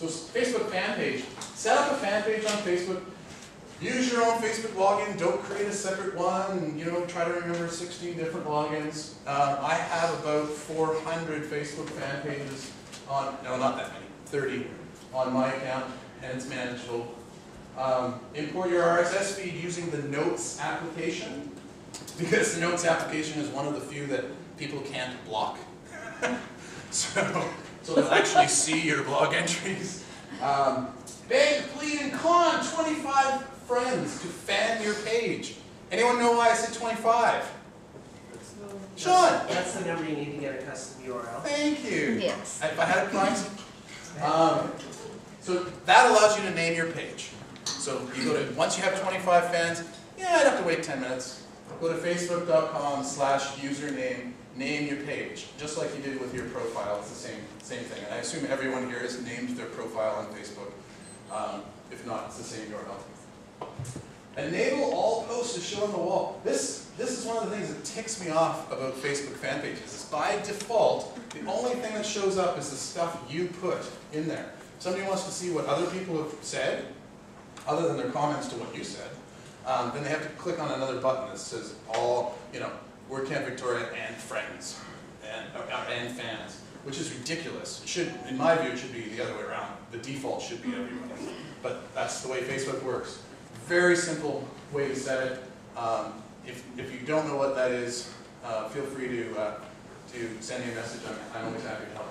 So Facebook fan page. Set up a fan page on Facebook. Use your own Facebook login. Don't create a separate one. And, you know, try to remember 16 different logins. I have about 400 Facebook fan pages on, no, not that many, 30 on my account, and it's manageable. Import your RSS feed using the Notes application, because the Notes application is one of the few that people can't block. So they'll actually see your blog entries. Beg, plead, and con 25 friends to fan your page. Anyone know why I said 25? Sean! That's the number you need to get a custom URL. Thank you. Yes. If I had a price. So that allows you to name your page. So you go to, once you have 25 fans, yeah, I'd have to wait 10 minutes. Go to facebook.com/username, name your page, just like you did with your profile. It's the same thing. And I assume everyone here has named their profile on Facebook. If not, it's the same URL. Enable all posts to show on the wall. This is one of the things that ticks me off about Facebook fan pages. Is by default, the only thing that shows up is the stuff you put in there. If somebody wants to see what other people have said, other than their comments to what you said, then they have to click on another button that says all, you know, WordCamp Victoria and friends and fans, which is ridiculous. It should, in my view, it should be the other way around. The default should be everybody, but that's the way Facebook works. Very simple way to set it. If you don't know what that is, feel free to send me a message. I'm always happy to help.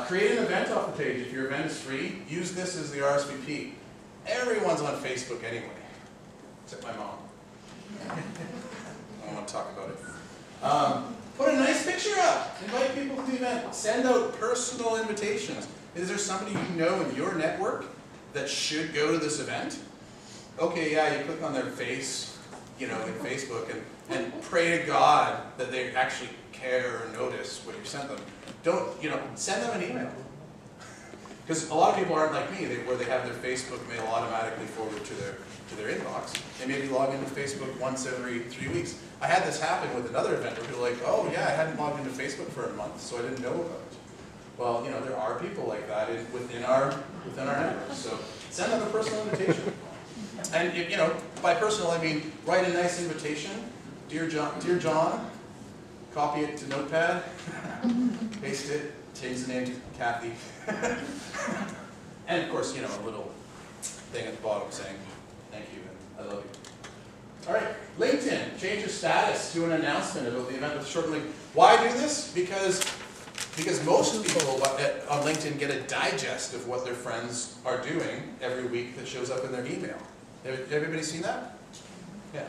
Create an event off the page. If your event is free, use this as the RSVP. Everyone's on Facebook anyway, except my mom. I don't want to talk about it. Put a nice picture up. Invite people to the event. Send out personal invitations. Is there somebody you know in your network that should go to this event? Okay, yeah, you click on their face, you know, in Facebook, and pray to God that they actually care or notice what you sent them. Don't, you know, send them an email. Because a lot of people aren't like me, where they have their Facebook mail automatically forwarded to their inbox. They maybe log into Facebook once every 3 weeks. I had this happen with another event where people were like, oh yeah, I hadn't logged into Facebook for a month, so I didn't know about it. Well, you know, there are people like that within our network. So send them a personal invitation. And you know, by personal I mean write a nice invitation. Dear John, copy it to Notepad, paste it, change the name to Kathy. And of course, you know, a little thing at the bottom saying, thank you and I love you. All right, LinkedIn, change your status to an announcement about the event with a short link. Why do this? Because most people on LinkedIn get a digest of what their friends are doing every week that shows up in their email. Everybody seen that? Yeah.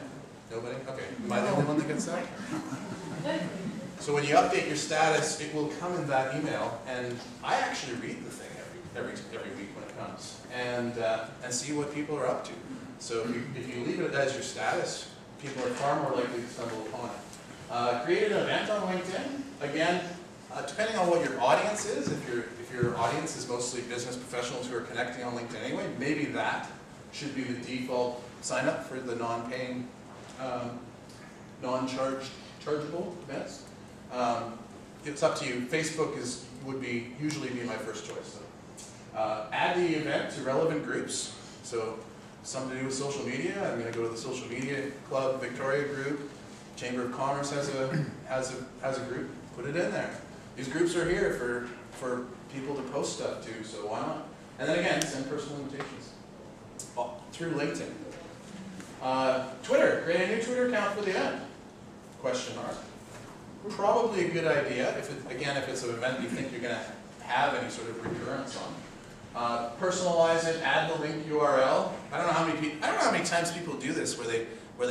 Nobody? Okay. Am I the only one that gets that? So when you update your status, it will come in that email, and I actually read the thing every week when it comes, and see what people are up to. So if you leave it as your status, people are far more likely to stumble upon it. Create an event on LinkedIn. Again, depending on what your audience is, if your audience is mostly business professionals who are connecting on LinkedIn anyway, maybe that should be the default sign up for the non-paying, non-chargeable events. It's up to you. Facebook would usually be my first choice. So, add the event to relevant groups. So something to do with social media. I'm going to go to the Social Media Club Victoria group. Chamber of Commerce has a group. Put it in there. These groups are here for people to post stuff to. So why not? And then again, send personal invitations through LinkedIn. Twitter. Create a new Twitter account for the event. Question mark. Probably a good idea if it's an event you think you're going to have any sort of recurrence on. Personalize it. Add the link URL. I don't know how many times people do this where they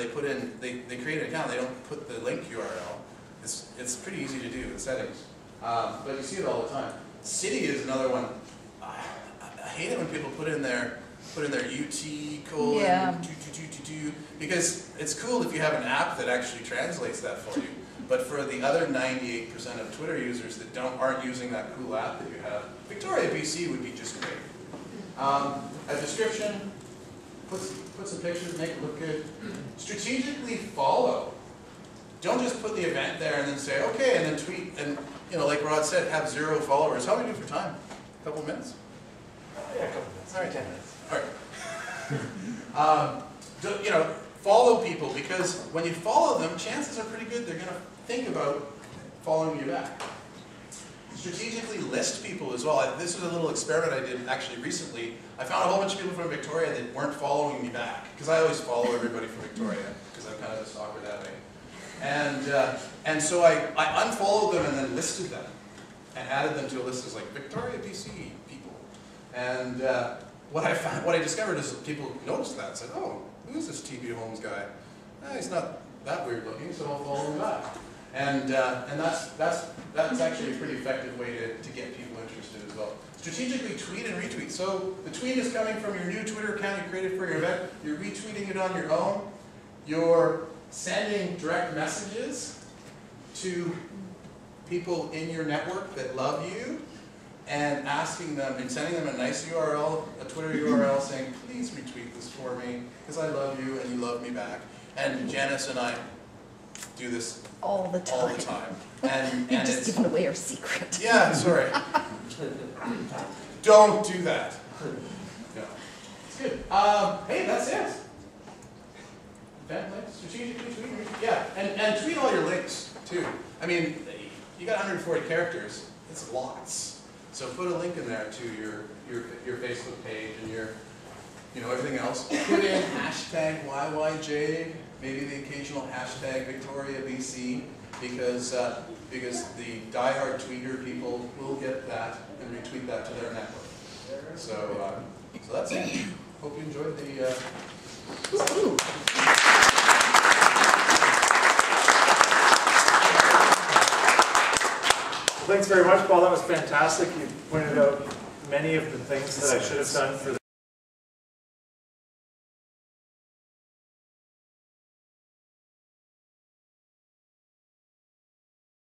put in they create an account, they don't put the link URL. It's pretty easy to do in settings, but you see it all the time. City is another one. I hate it when people put in their UT colon, Yeah. because it's cool if you have an app that actually translates that for you. But for the other 98% of Twitter users that aren't using that cool app that you have, Victoria, BC would be just great. A description, put some pictures, make it look good. Strategically follow. Don't just put the event there and then say, okay, and then tweet, and you know, like Rod said, have 0 followers. How many do for time? A couple of minutes? Yeah, a couple minutes. All right. 10 minutes. All right. You know, follow people, because when you follow them, chances are pretty good they're going to think about following you back. Strategically list people as well. This was a little experiment I did actually recently. I found a whole bunch of people from Victoria that weren't following me back, because I always follow everybody from Victoria, because I'm kind of a stalker that way. And so I unfollowed them and then listed them, and added them to a list as like Victoria, BC people. And what I discovered is that people noticed that, said, "Oh, who's this TB Holmes guy? He's not that weird looking, so I'll follow him back." And that's actually a pretty effective way to get people interested as well. Strategically tweet and retweet. So the tweet is coming from your new Twitter account you created for your event. You're retweeting it on your own. You're sending direct messages to people in your network that love you, and asking them and sending them a nice URL, a Twitter URL, saying, "Please retweet this for me, because I love you and you love me back." And Janice and I do this all the time. all the time. And You've just it's, given away our secret. yeah, sorry. Don't do that. No. It's good. Hey, that's it. Event links, strategically tweet. Yeah, and tweet all your links too. I mean, you got 140 characters. It's lots. So put a link in there to your Facebook page and your, everything else. Put in hashtag YYJ, maybe the occasional hashtag Victoria BC, because the diehard tweeter people will get that and retweet that to their network. So that's it. Hope you enjoyed the. Thanks very much, Paul. That was fantastic. You pointed out many of the things that I should have done for